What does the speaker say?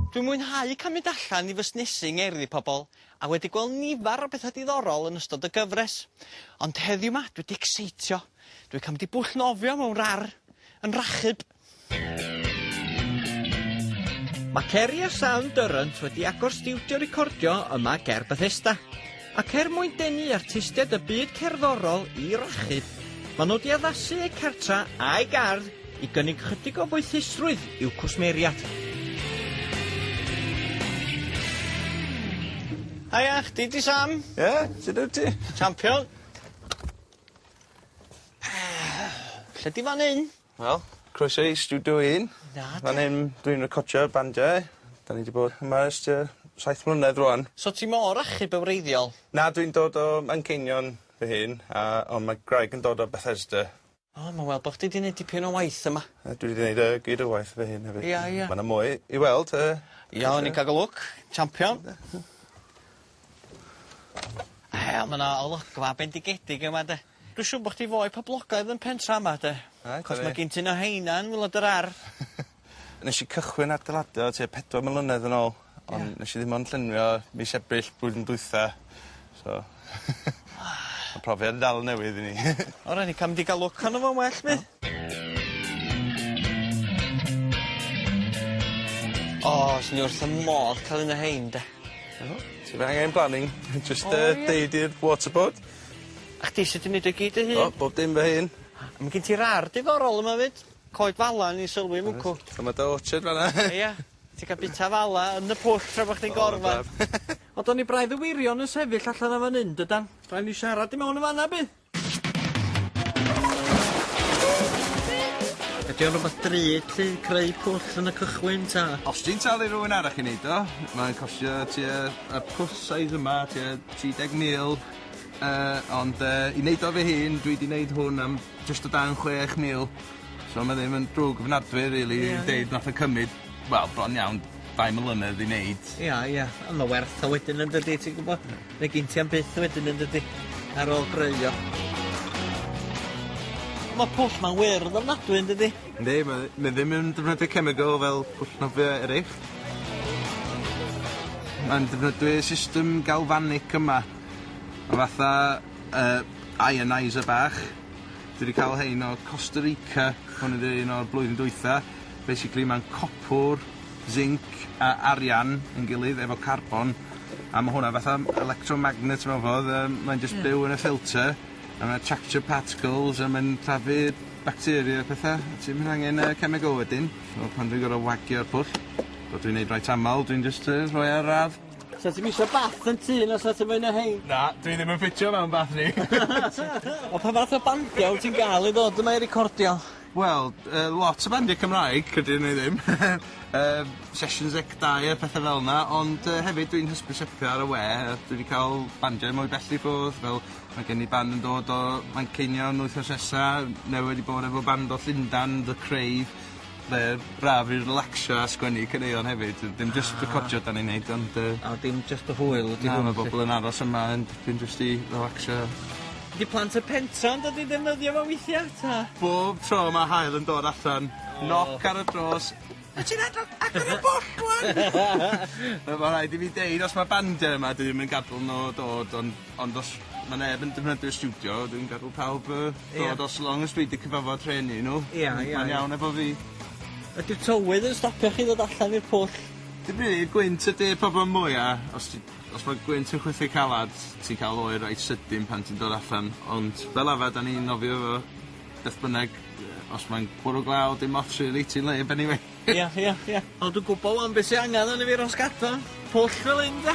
Dwi'n mwynhau cymryd allan I fusnesu ngerddi pobl, a wedi gweld nifar o bethau diddorol yn ystod y gyfres. Ond heddiw 'ma dwi 'di ecseitio. Dwi'n ca'l mynd I bwll nofio mewn rar, yn rachub. Mae Ceria Sound Durrant wedi agor stiwdio recordio yma ger Bethesda. Ac mwyn denu artistiaid y byd cerddorol I rachub, maen nhw wedi addasu eu cartra a'i gardd I gynnig chydig o fwythusrwydd i'w cwsmeriad. Haia, chdi di Sam? Ie, sut wyt ti? Champion. Lle di fan hyn? Wel, croeso I studio 1. Fan hyn dwi'n recordio'r bandiau. Da ni wedi bod yma ers 7 mlynedd rwan. So ti mor achub y wreiddiol? Na, dwi'n dod o Manceinion fy hun, ond mae Graig yn dod o Bethesda. O, mae'n weld bod chdi wedi gwneud dipyn o waith yma. Dwi wedi gwneud gyd o waith fy hun hefyd. Ia. Mae yna mwy I weld. Ia, o'n i'n cael look. Champion. Mae yna olygfa bendigedig yma, de. Dwi'n siŵr bod chdi fwy poblogaidd yn pentra yma, de. Cos mae gen ti no heina yn wylod yr ar. Nes I cychwyn adeiladu o 4 mlynedd yn ôl, ond nes I ddim ond llunio mis Ebrill blwyddyn dwytha. So, y profiad dal newydd I ni. O, rhaid ni cael mynd I gael look arno fo'n well, mi. O, sy'n ni wrth y modd cael un o hein, de. Ti fe angen planning, just deud i'r waterboard. A chdi sydd wedi gwneud o gyd y hun? O, bob dim fy hun. Mae gen ti rar diddorol yma fyd. Coed fala ni sylwi mwcw. Dyma dy orchard fan'na. Ia, ti'n cael bita fala yn y pwll tra bod chdi'n gorfa. O, do'n ni braidd y wirion yn sefyll allan o fan hyn, dydan? Rhaid ni siarad I mewn y fanna, bydd? Ydy o'n rhywbeth drud lle creu pwll yn y cychwyn, ta? Os ti'n talu rhywun arall I neud o, mae'n costio y pwll size yma, 30,000. Ond I neud o fy hun, dwi wedi neud hwn am just o dan 6,000. So mae ddim yn drwg ofnadwy, really, deud nath y cymryd, wel, bron iawn, 2 mlynedd I neud. Ia, ond mae werth o wedyn yn dydi, ti'n gwybod? Neu gyn ti am byth wedyn yn dydi, ar ôl greu o. Mae pwll ma'n wyrdd ofnadwy yn dydi? Yndi, mae ddim yn defnyddio chemical fel pwll nofio eraill. Mae'n defnyddio system galfanic yma. Mae fatha ioniser bach. Dwi wedi cael hein o Costa Rica, hwn ydy un o'r blwyddyn dwytha. Basically mae'n copwr, zinc a arian yn gilydd efo carbon. A mae hwnna fatha electromagnet mewn ffordd, mae'n just byw yn y filter. A mae'n capture particles a mae'n trafu bacteria a pethau. Ti'n mynd angen chemical wedyn. So pan dwi'n gorau wagio'r pwll, bod dwi'n neud rhaid aml, dwi'n just rhoi ar radd. So ti'n misio bath yn tŷ na so ti'n mynd y hein? Na, dwi ddim yn ffitio mewn bath ni. O pa fath o bandiau ti'n gael I ddod yma I recordio? Wel, lot o bandiau Cymraeg, cydyn ni ddim. Sessions Ec2 a pethau fel yna, ond hefyd dwi'n hysbysebio ar y we. Dwi wedi cael bandiau mwy bell I ffwrdd, fel mae gen I band yn dod o Manceinion wythnos nesa, newydd wedi bod efo band o Llundan, The Crave, le braf I relaxio a sgwennu caneuon hefyd. Dim just recordio da ni'n neud, ond... O, dim just y hwyl. Na, mae bobl yn aros yma, dwi'n just I relaxio. Di plant y pentra yn dod I ddefnyddio fo weithiau, ta? Bob tro mae hael yn dod allan, knock ar y dros. Ti'n agor y bwll, wan? Mae rhaid I fi deud, os mae bandiau yma, dwi ddim yn gadael nhw dod, ond os mae neb yn defnyddio'r studio, dwi'n gadael pawb dod os long as dwi wedi cyfafod trenu nhw. Ia. Mae'n iawn efo fi. Ydy'r tywydd yn stopio chi ddod allan i'r pwll? Dim rili, gwynt ydy'r problem mwyaf. Os mae gwynt yn chwythu calad, ti'n cael oer rhaid sydyn pan ti'n dod allan. Ond fel arfer, da ni'n nofio efo beth bynnag. Os mae'n bwrw glaw, dim ots rili, ti'n leib anyway. Ia. Ond dwi'n gwybod am beth sy'n angen yn y fi rosgada. Pwll fel un, da?